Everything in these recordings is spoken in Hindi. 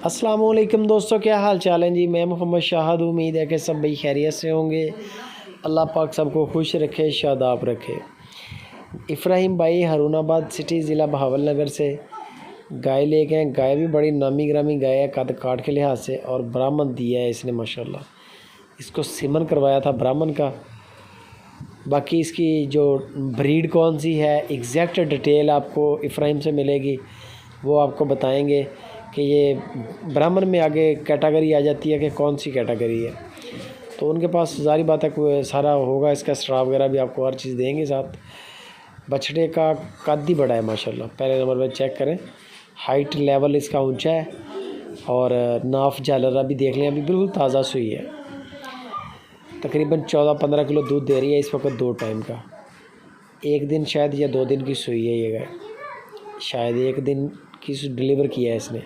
अस्सलाम वालेकुम दोस्तों, क्या हाल चाल है जी। मैं मोहम्मद शाहद, उम्मीद है कि सब भाई खैरियत से होंगे। अल्लाह पाक सबको खुश रखे, शादाब रखे। इब्राहिम भाई हारूनाबाद सिटी ज़िला बहावलनगर से गाय लेके हैं। गाय भी बड़ी नामी ग्रामी गाय है, कद काट के लिहाज से, और ब्राह्मण दिया है इसने माशाल्लाह। इसको सिमन करवाया था ब्राह्मण का। बाकी इसकी जो ब्रीड कौन सी है, एग्जैक्ट डिटेल आपको इब्राहिम से मिलेगी, वो आपको बताएंगे कि ये ब्राह्मण में आगे कैटेगरी आ जाती है कि कौन सी कैटेगरी है। तो उनके पास सारी बात है, सारा होगा, इसका स्ट्रा वगैरह भी आपको हर चीज़ देंगे साथ। बछड़े का कद ही बड़ा है माशाल्लाह। पहले नंबर पर चेक करें, हाइट लेवल इसका ऊंचा है, और नाफ झालरा भी देख लें, अभी बिल्कुल ताज़ा सुई है। तकरीबन 14-15 किलो दूध दे रही है इस वक्त, 2 टाइम का। एक दिन शायद या 2 दिन की सुई है ये गाय, शायद 1 दिन की डिलीवर किया है इसने।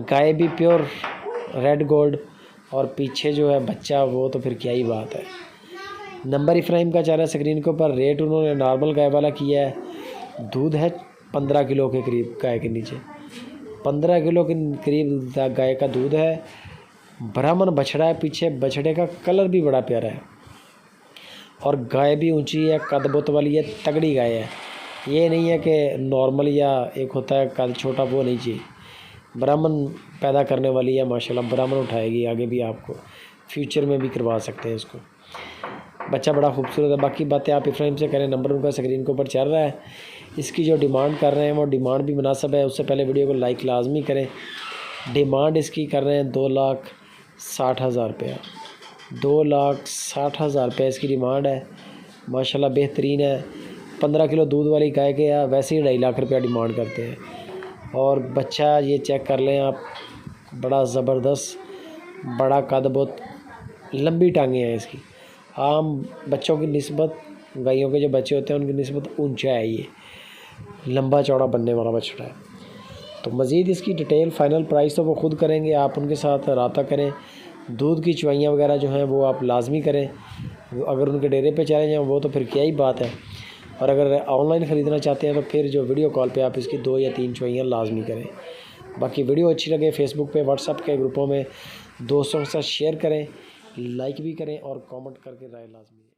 गाय भी प्योर रेड गोल्ड, और पीछे जो है बच्चा, वो तो फिर क्या ही बात है। नंबर इब्राहिम का चाह रहा है स्क्रीन के ऊपर। रेट उन्होंने नॉर्मल गाय वाला किया है। दूध है 15 किलो के करीब, गाय के नीचे 15 किलो के करीब गाय का दूध है। ब्राह्मण बछड़ा है पीछे, बछड़े का कलर भी बड़ा प्यारा है, और गाय भी ऊंची है, कद बुत वाली है, तगड़ी गाय है। ये नहीं है कि नॉर्मल या एक होता है कद छोटा, वो नहीं चाहिए। ब्राह्मण पैदा करने वाली है माशाल्लाह, ब्राह्मण उठाएगी आगे भी, आपको फ्यूचर में भी करवा सकते हैं इसको। बच्चा बड़ा खूबसूरत है। बाकी बातें आप इब्राहिम से करें, नंबर उनका स्क्रीन के ऊपर चल रहा है। इसकी जो डिमांड कर रहे हैं वो डिमांड भी मुनासिब है। उससे पहले वीडियो को लाइक लाजमी करें। डिमांड इसकी कर रहे हैं 2,60,000 रुपया। 2,60,000 रुपये इसकी डिमांड है। माशाल्लाह बेहतरीन है। 15 किलो दूध वाली गाय के या वैसे ही 2.5 लाख रुपया डिमांड करते हैं। और बच्चा ये चेक कर लें आप, बड़ा ज़बरदस्त, बड़ा कद, बहुत लंबी टांगें हैं इसकी। आम बच्चों की निस्बत, गायों के जो बच्चे होते हैं उनकी निस्बत ऊंचा है, ये लंबा चौड़ा बनने वाला बछड़ा है। तो मज़ीद इसकी डिटेल फाइनल प्राइस तो वो ख़ुद करेंगे, आप उनके साथ रब्ता करें। दूध की चुवाइयाँ वगैरह जो हैं वो आप लाजमी करें। अगर उनके डेरे पे चले जाएँ वो तो फिर क्या ही बात है। और अगर ऑनलाइन ख़रीदना चाहते हैं तो फिर जो वीडियो कॉल पे आप इसकी 2 या 3 चुवाइयाँ लाजमी करें। बाकी वीडियो अच्छी लगे फेसबुक पे, व्हाट्सएप के ग्रुपों में दोस्तों के साथ शेयर करें, लाइक भी करें, और कमेंट करके राय लाजमी दें।